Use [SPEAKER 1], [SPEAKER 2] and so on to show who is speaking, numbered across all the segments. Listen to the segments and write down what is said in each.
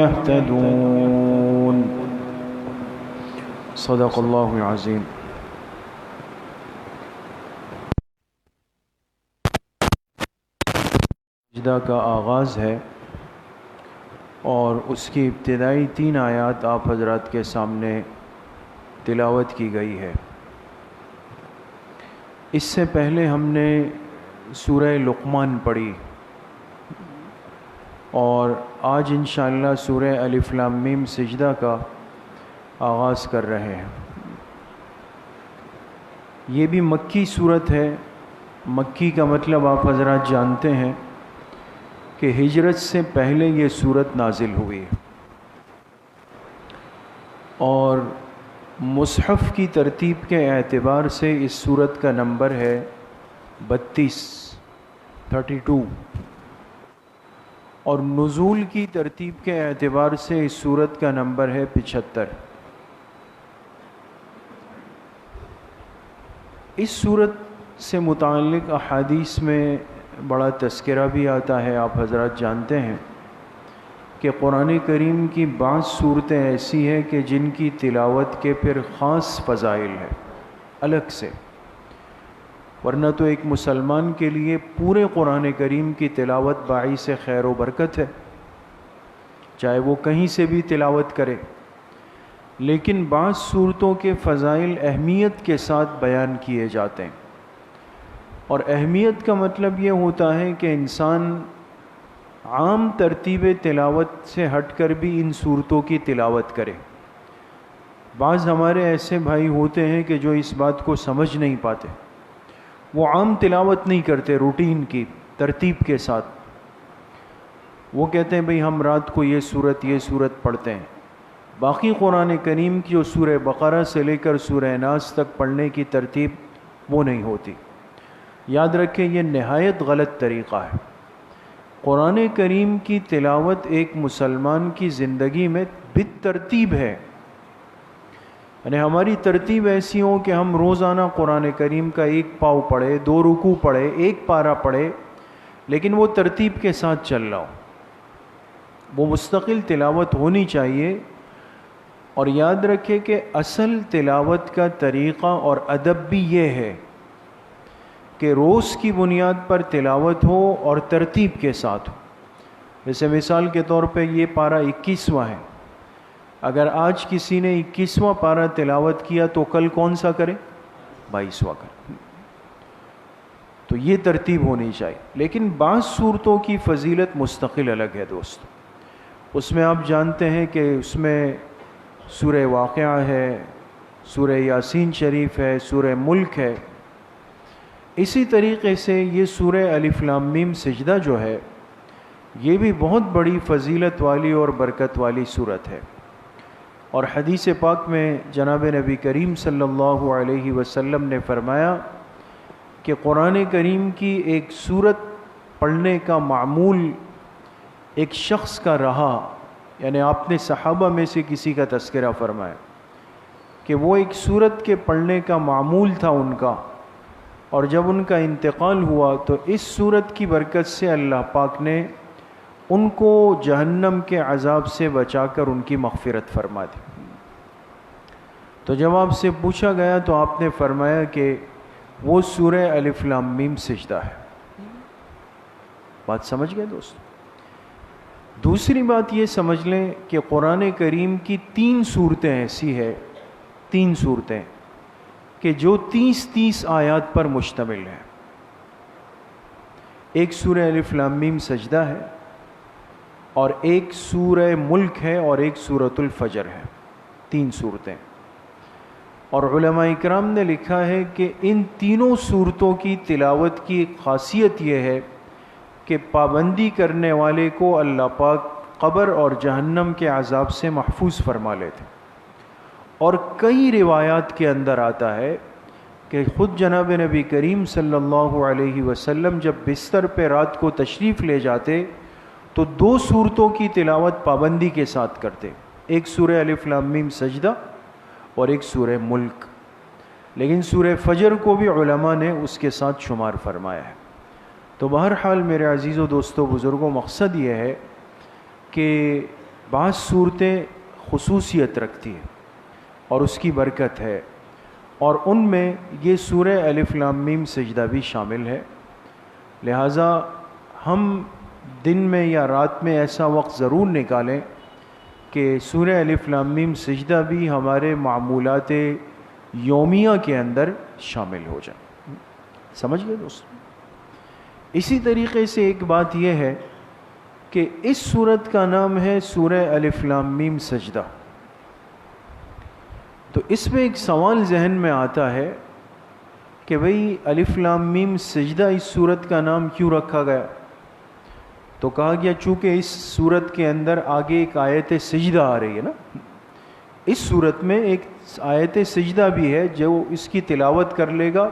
[SPEAKER 1] يهتدون صدق اللہ العظیم۔ سجدہ کا آغاز ہے اور اس کی ابتدائی 3 آیات آپ حضرات کے سامنے تلاوت کی گئی ہے۔ اس سے پہلے ہم نے سورہ لقمان پڑھی اور آج انشاءاللہ سورہ الف لام میم سجدہ کا آغاز کر رہے ہیں۔ یہ بھی مکی صورت ہے۔ مکی کا مطلب آپ حضرات جانتے ہیں کہ ہجرت سے پہلے یہ صورت نازل ہوئی اور مصحف کی ترتیب کے اعتبار سے اس صورت کا نمبر ہے 32 اور نزول کی ترتیب کے اعتبار سے اس صورت کا نمبر ہے 75۔ اس صورت سے متعلق احادیث میں بڑا تذکرہ بھی آتا ہے۔ آپ حضرات جانتے ہیں کہ قرآن کریم کی بعض صورتیں ایسی ہیں کہ جن کی تلاوت کے پھر خاص فضائل ہیں الگ سے، ورنہ تو ایک مسلمان کے لیے پورے قرآن کریم کی تلاوت باعث خیر و برکت ہے، چاہے وہ کہیں سے بھی تلاوت کرے، لیکن بعض صورتوں کے فضائل اہمیت کے ساتھ بیان کیے جاتے ہیں، اور اہمیت کا مطلب یہ ہوتا ہے کہ انسان عام ترتیب تلاوت سے ہٹ کر بھی ان صورتوں کی تلاوت کرے۔ بعض ہمارے ایسے بھائی ہوتے ہیں کہ جو اس بات کو سمجھ نہیں پاتے، وہ عام تلاوت نہیں کرتے روٹین کی ترتیب کے ساتھ، وہ کہتے ہیں بھئی ہم رات کو یہ صورت پڑھتے ہیں، باقی قرآن کریم کی جو سورہ بقرہ سے لے کر سورہ ناس تک پڑھنے کی ترتیب وہ نہیں ہوتی۔ یاد رکھیں یہ نہایت غلط طریقہ ہے۔ قرآن کریم کی تلاوت ایک مسلمان کی زندگی میں بالترتیب ہے، یعنی ہماری ترتیب ایسی ہو کہ ہم روزانہ قرآن کریم کا 1 پاؤ پڑھے، 2 رکوع پڑھے، 1 پارہ پڑھے، لیکن وہ ترتیب کے ساتھ چل رہا ہو، وہ مستقل تلاوت ہونی چاہیے۔ اور یاد رکھے کہ اصل تلاوت کا طریقہ اور ادب بھی یہ ہے کہ روز کی بنیاد پر تلاوت ہو اور ترتیب کے ساتھ ہو۔ جیسے مثال کے طور پہ یہ پارہ 21واں ہے، اگر آج کسی نے 21واں پارہ تلاوت کیا تو کل کون سا کرے؟ 22واں کرے۔ تو یہ ترتیب ہونی چاہیے، لیکن بعض صورتوں کی فضیلت مستقل الگ ہے دوست۔ اس میں آپ جانتے ہیں کہ اس میں سورہ واقعہ ہے، سورہ یاسین شریف ہے، سورہ ملک ہے۔ اسی طریقے سے یہ سورہ الف لام میم سجدہ جو ہے یہ بھی بہت بڑی فضیلت والی اور برکت والی صورت ہے، اور حدیث پاک میں جناب نبی کریم صلی اللہ علیہ وسلم نے فرمایا کہ قرآن کریم کی ایک صورت پڑھنے کا معمول ایک شخص کا رہا، یعنی آپ نے صحابہ میں سے کسی کا تذکرہ فرمایا کہ وہ ایک صورت کے پڑھنے کا معمول تھا ان کا، اور جب ان کا انتقال ہوا تو اس صورت کی برکت سے اللہ پاک نے ان کو جہنم کے عذاب سے بچا کر ان کی مغفرت فرما دی۔ تو جب آپ سے پوچھا گیا تو آپ نے فرمایا کہ وہ سورہ الف لام میم سجدہ ہے۔ بات سمجھ گئے دوست؟ دوسری بات یہ سمجھ لیں کہ قرآن کریم کی 3 صورتیں ایسی ہیں، 3 صورتیں کہ جو 30 آیات پر مشتمل ہے۔ ایک سورہ الف لام میم سجدہ ہے، اور ایک سورہ ملک ہے، اور ایک سورۃ الفجر ہے۔ 3 صورتیں، اور علماء اکرام نے لکھا ہے کہ ان تینوں صورتوں کی تلاوت کی ایک خاصیت یہ ہے کہ پابندی کرنے والے کو اللہ پاک قبر اور جہنم کے عذاب سے محفوظ فرما لیتے۔ اور کئی روایات کے اندر آتا ہے کہ خود جناب نبی کریم صلی اللہ علیہ وسلم جب بستر پہ رات کو تشریف لے جاتے تو 2 صورتوں کی تلاوت پابندی کے ساتھ کرتے، ایک سورہ الف لام میم سجدہ اور ایک سورہ ملک، لیکن سورہ فجر کو بھی علماء نے اس کے ساتھ شمار فرمایا ہے۔ تو بہرحال میرے عزیز و دوستو بزرگوں، مقصد یہ ہے کہ بعض صورتیں خصوصیت رکھتی ہیں اور اس کی برکت ہے، اور ان میں یہ سورہ الف لام میم سجدہ بھی شامل ہے۔ لہٰذا ہم دن میں یا رات میں ایسا وقت ضرور نکالیں کہ سورہ الف لام میم سجدہ بھی ہمارے معمولات یومیہ کے اندر شامل ہو جائیں۔ سمجھ گئے دوست؟ اسی طریقے سے ایک بات یہ ہے کہ اس سورت کا نام ہے سورہ الف لام میم سجدہ، تو اس میں ایک سوال ذہن میں آتا ہے کہ بھئی الف لام میم سجدہ اس سورت کا نام کیوں رکھا گیا؟ تو کہا گیا چونکہ اس سورت کے اندر آگے ایک آیت سجدہ آ رہی ہے نا، اس سورت میں ایک آیت سجدہ بھی ہے، جو اس کی تلاوت کر لے گا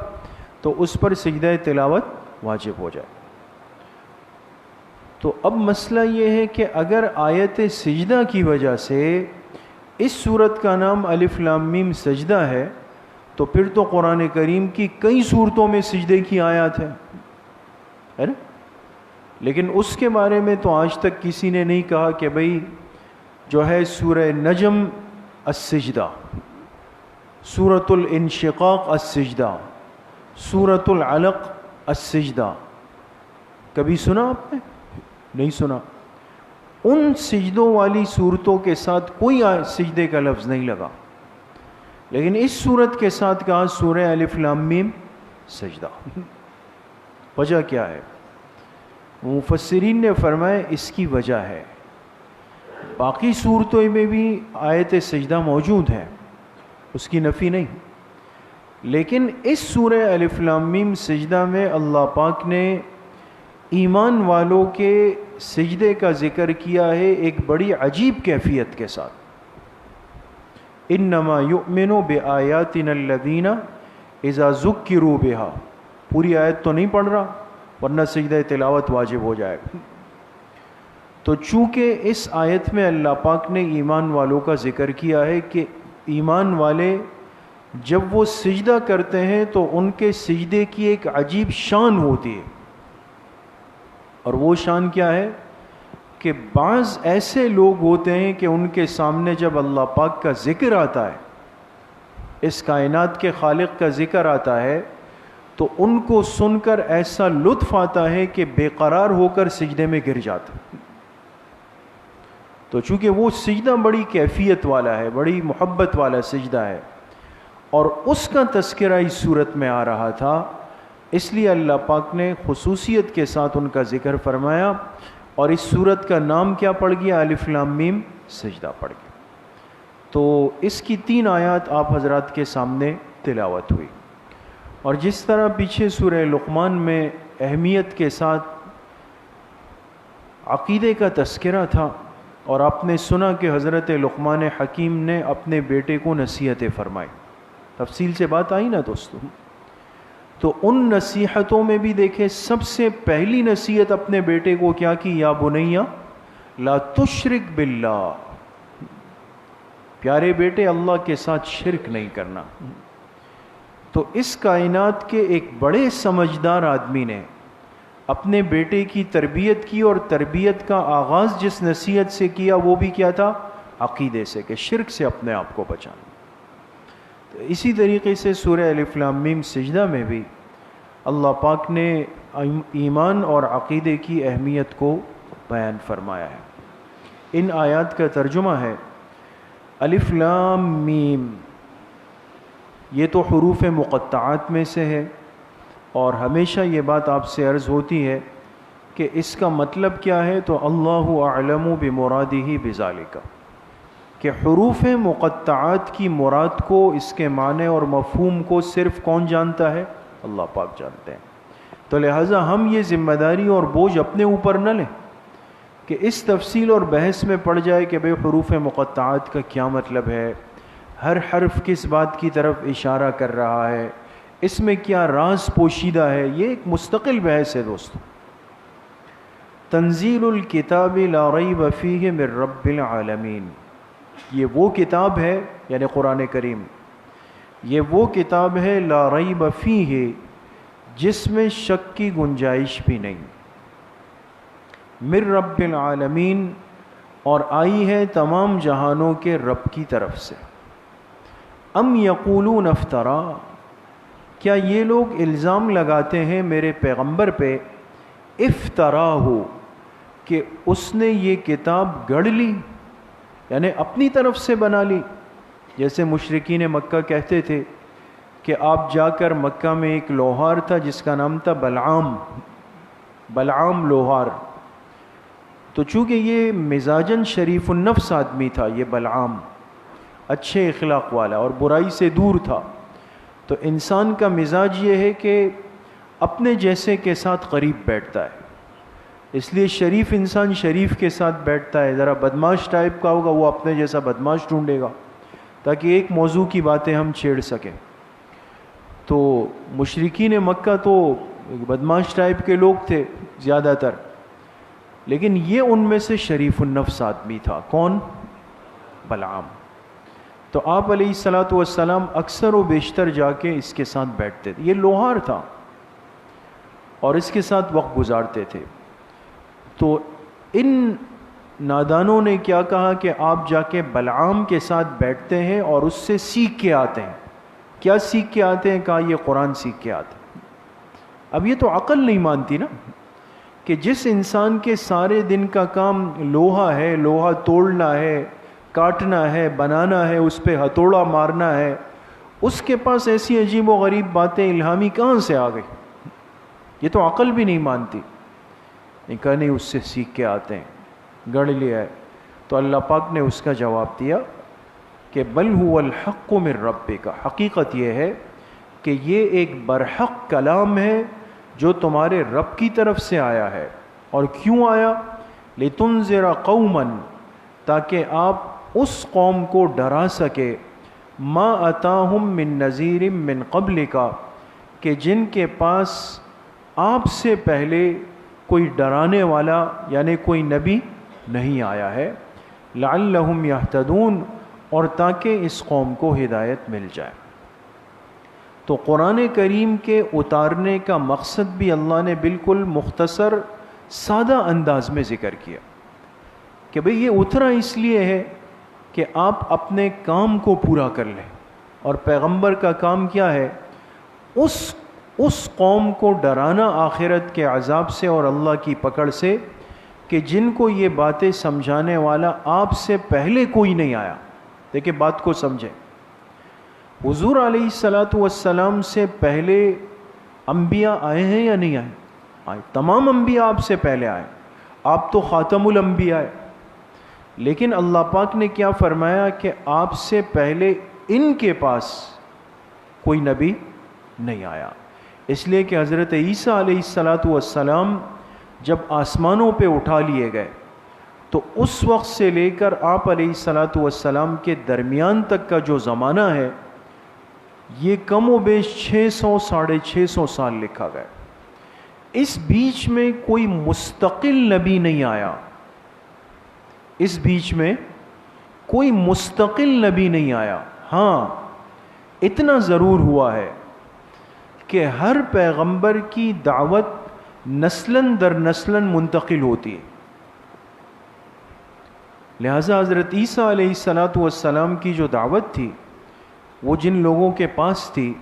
[SPEAKER 1] تو اس پر سجدہ تلاوت واجب ہو جائے۔ تو اب مسئلہ یہ ہے کہ اگر آیت سجدہ کی وجہ سے اس سورت کا نام الف لام میم سجدہ ہے تو پھر تو قرآن کریم کی کئی صورتوں میں سجدے کی آیات ہے نا، لیکن اس کے بارے میں تو آج تک کسی نے نہیں کہا کہ بھئی جو ہے سورہ نجم السجدہ، سورۃ الانشقاق السجدہ، سورۃ العلق السجدہ، کبھی سنا آپ نے؟ نہیں سنا۔ ان سجدوں والی صورتوں کے ساتھ کوئی سجدے کا لفظ نہیں لگا، لیکن اس صورت کے ساتھ کہا سورہ الف لام میم سجدہ۔ وجہ کیا ہے؟ مفسرین نے فرمایا اس کی وجہ ہے باقی صورتوں میں بھی آیت سجدہ موجود ہے، اس کی نفی نہیں، لیکن اس سورہ الف لام میم سجدہ میں اللہ پاک نے ایمان والوں کے سجدے کا ذکر کیا ہے ایک بڑی عجیب کیفیت کے ساتھ۔ انما یؤمن بآیاتنا الذین اذا ذکروا بہا، پوری آیت تو نہیں پڑھ رہا ورنہ سجدہ تلاوت واجب ہو جائے گا۔ تو چونکہ اس آیت میں اللہ پاک نے ایمان والوں کا ذکر کیا ہے کہ ایمان والے جب وہ سجدہ کرتے ہیں تو ان کے سجدے کی ایک عجیب شان ہوتی ہے، اور وہ شان کیا ہے کہ بعض ایسے لوگ ہوتے ہیں کہ ان کے سامنے جب اللہ پاک کا ذکر آتا ہے، اس کائنات کے خالق کا ذکر آتا ہے، تو ان کو سن کر ایسا لطف آتا ہے کہ بے قرار ہو کر سجدے میں گر جاتا ہے۔ تو چونکہ وہ سجدہ بڑی کیفیت والا ہے، بڑی محبت والا سجدہ ہے، اور اس کا تذکرہ اس صورت میں آ رہا تھا، اس لیے اللہ پاک نے خصوصیت کے ساتھ ان کا ذکر فرمایا، اور اس صورت کا نام کیا پڑ گیا؟ الف لام میم سجدہ پڑ گیا۔ تو اس کی 3 آیات آپ حضرات کے سامنے تلاوت ہوئی، اور جس طرح پیچھے سورہ لقمان میں اہمیت کے ساتھ عقیدے کا تذکرہ تھا، اور آپ نے سنا کہ حضرت لقمان حکیم نے اپنے بیٹے کو نصیحتیں فرمائی، تفصیل سے بات آئی نا دوستو، تو ان نصیحتوں میں بھی دیکھیں سب سے پہلی نصیحت اپنے بیٹے کو کیا کی؟ یا بنیا لا تشرک باللہ، پیارے بیٹے اللہ کے ساتھ شرک نہیں کرنا۔ تو اس کائنات کے ایک بڑے سمجھدار آدمی نے اپنے بیٹے کی تربیت کی، اور تربیت کا آغاز جس نصیحت سے کیا وہ بھی کیا تھا؟ عقیدے سے، کہ شرک سے اپنے آپ کو بچانا۔ تو اسی طریقے سے سورہ الف لام میم سجدہ میں بھی اللہ پاک نے ایمان اور عقیدے کی اہمیت کو بیان فرمایا ہے۔ ان آیات کا ترجمہ ہے الف لام میم، یہ تو حروف مقطعات میں سے ہے، اور ہمیشہ یہ بات آپ سے عرض ہوتی ہے کہ اس کا مطلب کیا ہے، تو اللہ اعلم بمرادہ بذالک، کہ حروف مقطعات کی مراد کو، اس کے معنی اور مفہوم کو صرف کون جانتا ہے؟ اللہ پاک جانتے ہیں۔ تو لہٰذا ہم یہ ذمہ داری اور بوجھ اپنے اوپر نہ لیں کہ اس تفصیل اور بحث میں پڑ جائے کہ بھئی حروف مقطعات کا کیا مطلب ہے، ہر حرف کس بات کی طرف اشارہ کر رہا ہے، اس میں کیا راز پوشیدہ ہے۔ یہ ایک مستقل بحث ہے دوستو۔ تنزیل الکتاب لا ریب فیہ من رب العالمین، یہ وہ کتاب ہے، یعنی قرآن کریم، یہ وہ کتاب ہے لا ریب فیہ، جس میں شک کی گنجائش بھی نہیں، من رب العالمین، اور آئی ہے تمام جہانوں کے رب کی طرف سے۔ ام یقولون افطرا، کیا یہ لوگ الزام لگاتے ہیں میرے پیغمبر پہ، افطرا ہو کہ اس نے یہ کتاب گڑھ لی، یعنی اپنی طرف سے بنا لی۔ جیسے مشرکین مکہ کہتے تھے کہ آپ جا کر مکہ میں ایک لوہار تھا جس کا نام تھا بلعام لوہار، تو چونکہ یہ مزاجن شریف النفس آدمی تھا، یہ بلعام اچھے اخلاق والا اور برائی سے دور تھا، تو انسان کا مزاج یہ ہے کہ اپنے جیسے کے ساتھ قریب بیٹھتا ہے، اس لیے شریف انسان شریف کے ساتھ بیٹھتا ہے، ذرا بدماش ٹائپ کا ہوگا وہ اپنے جیسا بدماش ڈھونڈے گا تاکہ ایک موضوع کی باتیں ہم چھیڑ سکیں۔ تو مشرکین مکہ تو بدماش ٹائپ کے لوگ تھے زیادہ تر، لیکن یہ ان میں سے شریف النفس آدمی تھا۔ کون؟ بلعام۔ تو آپ علیہ الصلاۃ والسلام اکثر و بیشتر جا کے اس کے ساتھ بیٹھتے تھے، یہ لوہار تھا اور اس کے ساتھ وقت گزارتے تھے۔ تو ان نادانوں نے کیا کہا کہ آپ جا کے بلعام کے ساتھ بیٹھتے ہیں اور اس سے سیکھ کے آتے ہیں۔ کیا سیکھ کے آتے ہیں؟ کہا یہ قرآن سیکھ کے آتے ہیں۔ اب یہ تو عقل نہیں مانتی نا کہ جس انسان کے سارے دن کا کام لوہا ہے، لوہا توڑنا ہے، کاٹنا ہے، بنانا ہے، اس پہ ہتھوڑا مارنا ہے، اس کے پاس ایسی عجیب و غریب باتیں الہامی کہاں سے آ گئی؟ یہ تو عقل بھی نہیں مانتی۔ کہا نہیں، اس سے سیکھ کے آتے ہیں، گڑھ لیا ہے۔ تو اللہ پاک نے اس کا جواب دیا کہ بل هو الحق من ربک، حقیقت یہ ہے کہ یہ ایک برحق کلام ہے جو تمہارے رب کی طرف سے آیا ہے۔ اور کیوں آیا؟ لتنذر قوما، تاکہ آپ اس قوم کو ڈرا سکے، ما اتاہم من نذیر من قبلک، کہ جن کے پاس آپ سے پہلے کوئی ڈرانے والا یعنی کوئی نبی نہیں آیا ہے، لعلہم یہتدون، اور تاکہ اس قوم کو ہدایت مل جائے۔ تو قرآن کریم کے اتارنے کا مقصد بھی اللہ نے بالکل مختصر سادہ انداز میں ذکر کیا کہ بھئی یہ اترا اس لیے ہے کہ آپ اپنے کام کو پورا کر لیں، اور پیغمبر کا کام کیا ہے؟ اس قوم کو ڈرانا آخرت کے عذاب سے اور اللہ کی پکڑ سے، کہ جن کو یہ باتیں سمجھانے والا آپ سے پہلے کوئی نہیں آیا۔ دیکھیں بات کو سمجھیں، حضور علیہ الصلاۃ والسلام سے پہلے انبیاء آئے ہیں یا نہیں آئے؟ تمام انبیاء آپ سے پہلے آئے، آپ تو خاتم الانبیاء ہے، لیکن اللہ پاک نے کیا فرمایا کہ آپ سے پہلے ان کے پاس کوئی نبی نہیں آیا، اس لیے کہ حضرت عیسیٰ علیہ الصلاۃ والسلام جب آسمانوں پہ اٹھا لیے گئے تو اس وقت سے لے کر آپ علیہ الصلاۃ والسلام کے درمیان تک کا جو زمانہ ہے یہ کم و بیش 600 ساڑھے 600 سال لکھا گیا۔ اس بیچ میں کوئی مستقل نبی نہیں آیا، اس بیچ میں کوئی مستقل نبی نہیں آیا۔ ہاں اتنا ضرور ہوا ہے کہ ہر پیغمبر کی دعوت نسلاً در نسلاً منتقل ہوتی ہے، لہٰذا حضرت عیسیٰ علیہ الصلاۃ والسلام کی جو دعوت تھی وہ جن لوگوں کے پاس تھی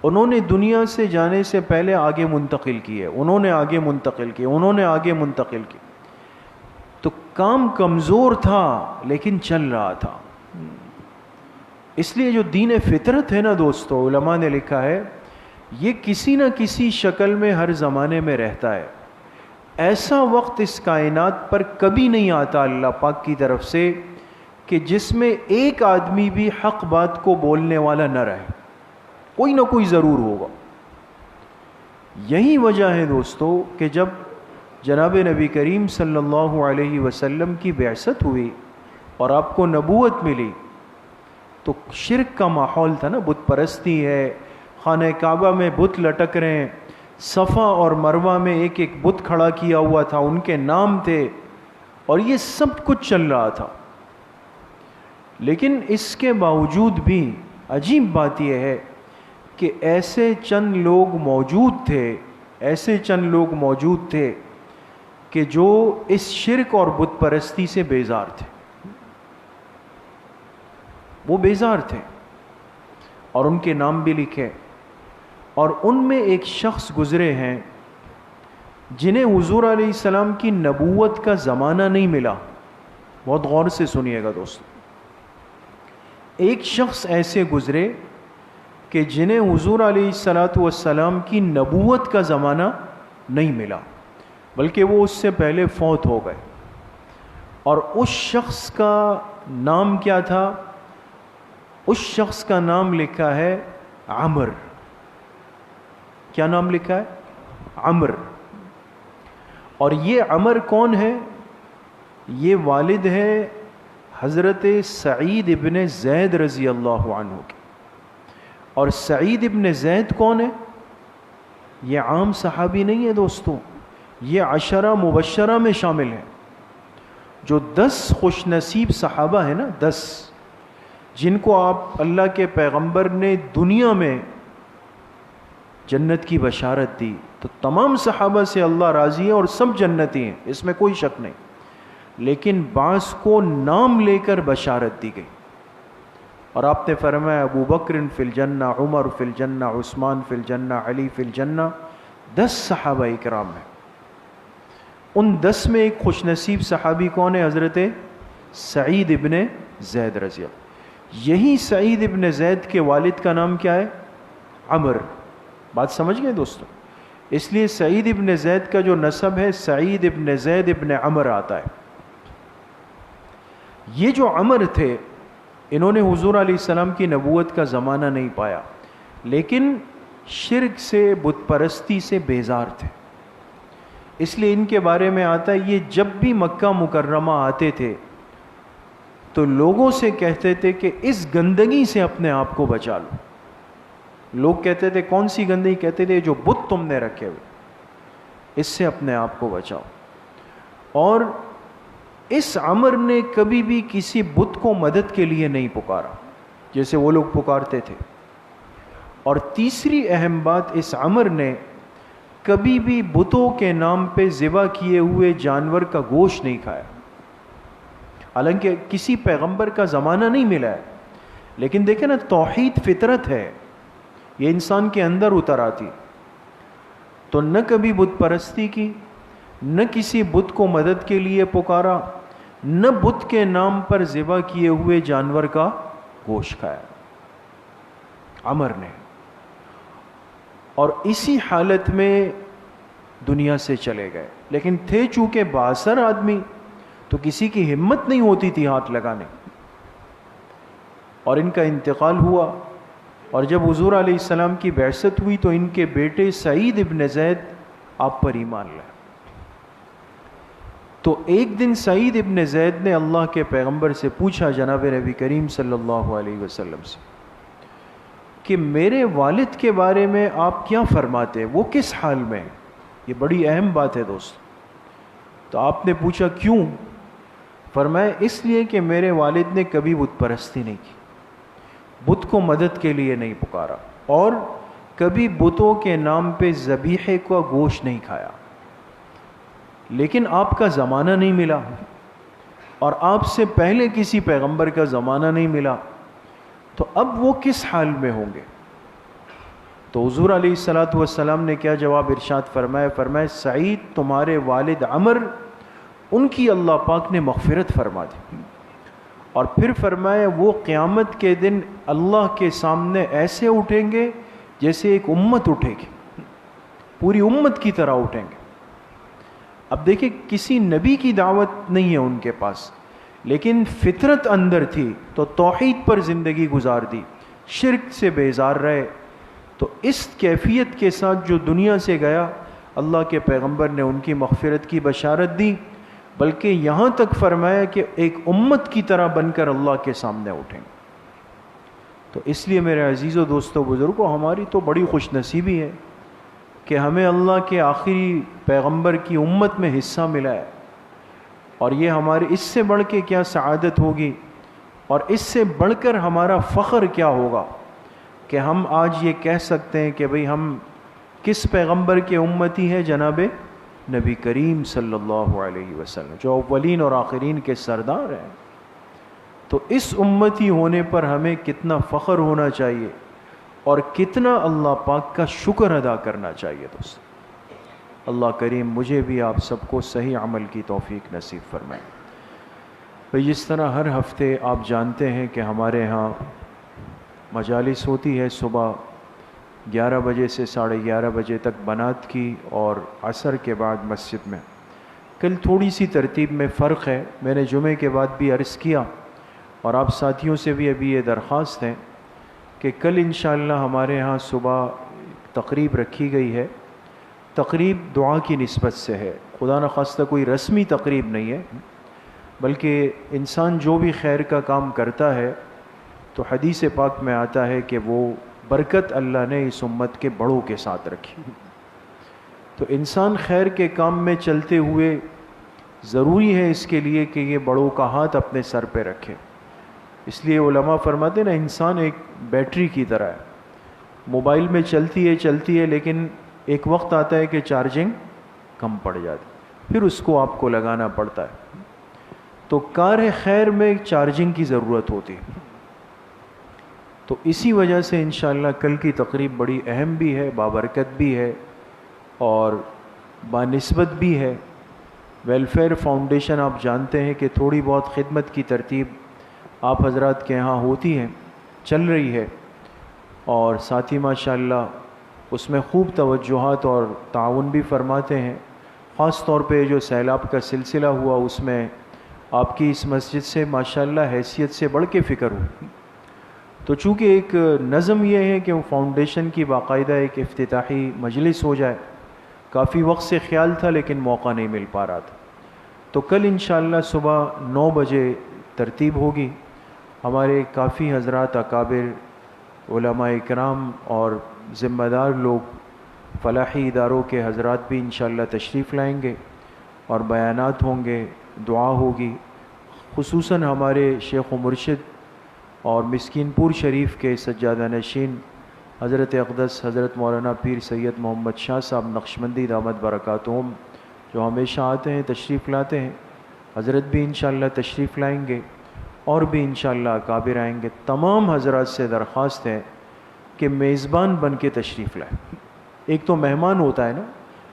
[SPEAKER 1] انہوں نے دنیا سے جانے سے پہلے آگے منتقل کیے، انہوں نے آگے منتقل کیے، انہوں نے آگے منتقل کی، تو کام کمزور تھا لیکن چل رہا تھا۔ اس لیے جو دین فطرت ہے نا دوستو، علماء نے لکھا ہے یہ کسی نہ کسی شکل میں ہر زمانے میں رہتا ہے۔ ایسا وقت اس کائنات پر کبھی نہیں آتا اللہ پاک کی طرف سے کہ جس میں ایک آدمی بھی حق بات کو بولنے والا نہ رہے، کوئی نہ کوئی ضرور ہوگا۔ یہی وجہ ہے دوستو کہ جب جناب نبی کریم صلی اللہ علیہ وسلم کی بعثت ہوئی اور آپ کو نبوت ملی تو شرک کا ماحول تھا نا، بت پرستی ہے، خانہ کعبہ میں بت لٹک رہے ہیں، صفا اور مروہ میں ایک ایک بت کھڑا کیا ہوا تھا، ان کے نام تھے، اور یہ سب کچھ چل رہا تھا۔ لیکن اس کے باوجود بھی عجیب بات یہ ہے کہ ایسے چند لوگ موجود تھے کہ جو اس شرک اور بت پرستی سے بیزار تھے، وہ بیزار تھے، اور ان کے نام بھی لکھے. اور ان میں ایک شخص گزرے ہیں جنہیں حضور علیہ السلام کی نبوت کا زمانہ نہیں ملا. بہت غور سے سنیے گا دوستو. ایک شخص ایسے گزرے کہ جنہیں حضور علیہ السلام کی نبوت کا زمانہ نہیں ملا، بلکہ وہ اس سے پہلے فوت ہو گئے. اور اس شخص کا نام کیا تھا؟ اس شخص کا نام لکھا ہے عمر. کیا نام لکھا ہے؟ عمر. اور یہ عمر کون ہے؟ یہ والد ہے حضرت سعید ابن زید رضی اللہ عنہ کے. اور سعید ابن زید کون ہے؟ یہ عام صحابی نہیں ہے دوستوں، یہ 10 مبشرہ میں شامل ہے. جو 10 خوش نصیب صحابہ ہیں نا، 10 جن کو آپ اللہ کے پیغمبر نے دنیا میں جنت کی بشارت دی، تو تمام صحابہ سے اللہ راضی ہے اور سب جنتی ہیں، اس میں کوئی شک نہیں. لیکن بعض کو نام لے کر بشارت دی گئی، اور آپ نے فرمایا ابو بکر فی الجنہ، عمر فی الجنہ، عثمان فی الجنہ، علی فی الجنہ. 10 صحابہ اکرام ہیں. ان 10 میں ایک خوش نصیب صحابی کون ہے؟ حضرت سعید ابن زید رضی اللہ. یہی سعید ابن زید کے والد کا نام کیا ہے؟ عمر. بات سمجھ گئے دوستو؟ اس لیے سعید ابن زید کا جو نسب ہے سعید ابن زید ابن عمر آتا ہے. یہ جو عمر تھے، انہوں نے حضور علیہ السلام کی نبوت کا زمانہ نہیں پایا، لیکن شرک سے، بت پرستی سے بیزار تھے. اس لیے ان کے بارے میں آتا ہے یہ جب بھی مکہ مکرمہ آتے تھے تو لوگوں سے کہتے تھے کہ اس گندگی سے اپنے آپ کو بچا لو. لوگ کہتے تھے کون سی گندگی؟ کہتے تھے جو بت تم نے رکھے ہوئے، اس سے اپنے آپ کو بچاؤ. اور اس عمر نے کبھی بھی کسی بت کو مدد کے لیے نہیں پکارا جیسے وہ لوگ پکارتے تھے. اور تیسری اہم بات، اس عمر نے کبھی بھی بتوں کے نام پہ ذبح کیے ہوئے جانور کا گوشت نہیں کھایا. حالانکہ کسی پیغمبر کا زمانہ نہیں ملا ہے، لیکن دیکھیں نا، توحید فطرت ہے، یہ انسان کے اندر اتر آتی. تو نہ کبھی بت پرستی کی، نہ کسی بت کو مدد کے لیے پکارا، نہ بت کے نام پر ذبح کیے ہوئے جانور کا گوشت کھایا عمر نے. اور اسی حالت میں دنیا سے چلے گئے. لیکن تھے چونکہ بااثر آدمی، تو کسی کی ہمت نہیں ہوتی تھی ہاتھ لگانے. اور ان کا انتقال ہوا، اور جب حضور علیہ السلام کی بعثت ہوئی تو ان کے بیٹے سعید ابن زید آپ پر ایمان لائے. تو ایک دن سعید ابن زید نے اللہ کے پیغمبر سے پوچھا، جناب نبی کریم صلی اللہ علیہ وسلم سے، کہ میرے والد کے بارے میں آپ کیا فرماتے ہیں، وہ کس حال میں ہیں؟ یہ بڑی اہم بات ہے دوست. تو آپ نے پوچھا کیوں؟ فرمایا اس لیے کہ میرے والد نے کبھی بت پرستی نہیں کی، بت کو مدد کے لیے نہیں پکارا، اور کبھی بتوں کے نام پہ ذبیحے کا گوشت نہیں کھایا. لیکن آپ کا زمانہ نہیں ملا، اور آپ سے پہلے کسی پیغمبر کا زمانہ نہیں ملا، تو اب وہ کس حال میں ہوں گے؟ تو حضور علیہ السلام نے کیا جواب ارشاد فرمایا سعید، تمہارے والد عمر، ان کی اللہ پاک نے مغفرت فرما دی. اور پھر فرمایا وہ قیامت کے دن اللہ کے سامنے ایسے اٹھیں گے جیسے ایک امت اٹھے گی، پوری امت کی طرح اٹھیں گے. اب دیکھیں، کسی نبی کی دعوت نہیں ہے ان کے پاس، لیکن فطرت اندر تھی تو توحید پر زندگی گزار دی، شرک سے بیزار رہے. تو اس کیفیت کے ساتھ جو دنیا سے گیا، اللہ کے پیغمبر نے ان کی مغفرت کی بشارت دی، بلکہ یہاں تک فرمایا کہ ایک امت کی طرح بن کر اللہ کے سامنے اٹھیں. تو اس لیے میرے عزیزو، دوستو، بزرگوں، ہماری تو بڑی خوش نصیبی ہے کہ ہمیں اللہ کے آخری پیغمبر کی امت میں حصہ ملا ہے. اور یہ ہمارے اس سے بڑھ کے کیا سعادت ہوگی، اور اس سے بڑھ کر ہمارا فخر کیا ہوگا کہ ہم آج یہ کہہ سکتے ہیں کہ بھئی ہم کس پیغمبر کے امتی ہیں؟ جناب نبی کریم صلی اللہ علیہ وسلم جو اولین اور آخرین کے سردار ہیں. تو اس امتی ہونے پر ہمیں کتنا فخر ہونا چاہیے اور کتنا اللہ پاک کا شکر ادا کرنا چاہیے دوست. اللہ کریم مجھے بھی آپ سب کو صحیح عمل کی توفیق نصیب فرمائے. بھئی جس طرح ہر ہفتے آپ جانتے ہیں کہ ہمارے ہاں مجالس ہوتی ہے صبح 11 بجے سے 11:30 بجے تک بنات کی اور عصر کے بعد مسجد میں. کل تھوڑی سی ترتیب میں فرق ہے. میں نے جمعے کے بعد بھی عرض کیا اور آپ ساتھیوں سے بھی ابھی یہ درخواست ہے کہ کل انشاءاللہ ہمارے ہاں صبح تقریب رکھی گئی ہے. تقریب دعا کی نسبت سے ہے, خدا نخواستہ کوئی رسمی تقریب نہیں ہے, بلکہ انسان جو بھی خیر کا کام کرتا ہے تو حدیث پاک میں آتا ہے کہ وہ برکت اللہ نے اس امت کے بڑوں کے ساتھ رکھی. تو انسان خیر کے کام میں چلتے ہوئے ضروری ہے اس کے لیے کہ یہ بڑوں کا ہاتھ اپنے سر پہ رکھے. اس لیے علماء فرماتے ہیں نا, انسان ایک بیٹری کی طرح ہے, موبائل میں چلتی ہے لیکن ایک وقت آتا ہے کہ چارجنگ کم پڑ جاتی, پھر اس کو آپ کو لگانا پڑتا ہے. تو کار خیر میں چارجنگ کی ضرورت ہوتی ہے. تو اسی وجہ سے انشاءاللہ کل کی تقریب بڑی اہم بھی ہے, بابرکت بھی ہے اور بانسبت بھی ہے. ویلفیئر فاؤنڈیشن آپ جانتے ہیں کہ تھوڑی بہت خدمت کی ترتیب آپ حضرات کے ہاں ہوتی ہے, چل رہی ہے, اور ساتھی ماشاءاللہ اس میں خوب توجہات اور تعاون بھی فرماتے ہیں. خاص طور پہ جو سیلاب کا سلسلہ ہوا اس میں آپ کی اس مسجد سے ماشاءاللہ حیثیت سے بڑھ کے فکر ہوئی. تو چونکہ ایک نظم یہ ہے کہ وہ فاؤنڈیشن کی باقاعدہ ایک افتتاحی مجلس ہو جائے, کافی وقت سے خیال تھا لیکن موقع نہیں مل پا رہا تھا. تو کل انشاءاللہ صبح 9 بجے ترتیب ہوگی. ہمارے کافی حضرات اکابر علماء اکرام اور ذمہ دار لوگ فلاحی اداروں کے حضرات بھی انشاءاللہ تشریف لائیں گے اور بیانات ہوں گے, دعا ہوگی. خصوصاً ہمارے شیخ و مرشد اور مسکین پور شریف کے سجادہ نشین حضرت اقدس حضرت مولانا پیر سید محمد شاہ صاحب نقشبندی دامت برکاتہم جو ہمیشہ آتے ہیں تشریف لاتے ہیں, حضرت بھی انشاءاللہ تشریف لائیں گے اور بھی انشاءاللہ اکابر آئیں گے. تمام حضرات سے درخواست ہے کہ میزبان بن کے تشریف لائیں. ایک تو مہمان ہوتا ہے نا,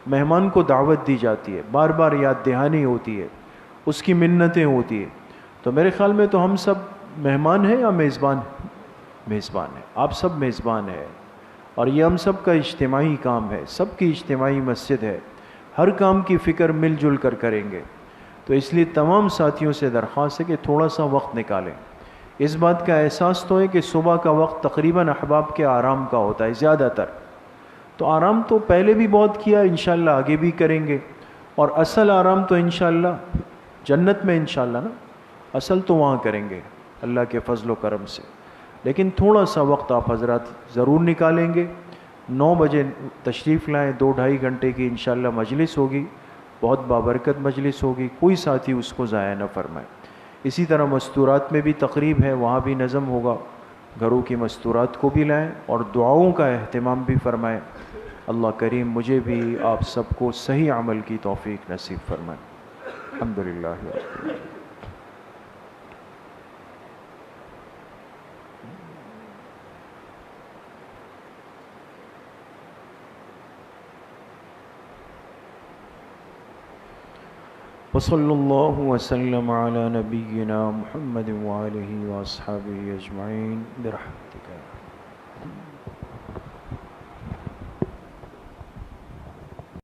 [SPEAKER 1] مہمان کو دعوت دی جاتی ہے, بار بار یاد دہانی ہوتی ہے, اس کی منتیں ہوتی ہیں. تو میرے خیال میں تو ہم سب مہمان ہیں یا میزبان ہیں؟ میزبان ہیں. آپ سب میزبان ہیں اور یہ ہم سب کا اجتماعی کام ہے, سب کی اجتماعی مسجد ہے, ہر کام کی فکر مل جل کر کریں گے. تو اس لیے تمام ساتھیوں سے درخواست ہے کہ تھوڑا سا وقت نکالیں. اس بات کا احساس تو ہے کہ صبح کا وقت تقریباً احباب کے آرام کا ہوتا ہے زیادہ تر, تو آرام تو پہلے بھی بہت کیا, انشاءاللہ آگے بھی کریں گے. اور اصل آرام تو انشاءاللہ جنت میں انشاءاللہ نا, اصل تو وہاں کریں گے اللہ کے فضل و کرم سے. لیکن تھوڑا سا وقت آپ حضرات ضرور نکالیں گے. 9 بجے تشریف لائیں, 2-2.5 گھنٹے کی انشاءاللہ مجلس ہوگی, بہت بابرکت مجلس ہوگی, کوئی ساتھی اس کو ضائع نہ فرمائے. اسی طرح مستورات میں بھی تقریب ہے, وہاں بھی نظم ہوگا, گھروں کی مستورات کو بھی لائیں اور دعاؤں کا اہتمام بھی فرمائیں. اللہ کریم مجھے بھی آپ سب کو صحیح عمل کی توفیق نصیب فرمائے. الحمدللہ. وصلی اللہ وسلم علی نبینا محمد وآلہ واصحابہ اجمعین برحمتک.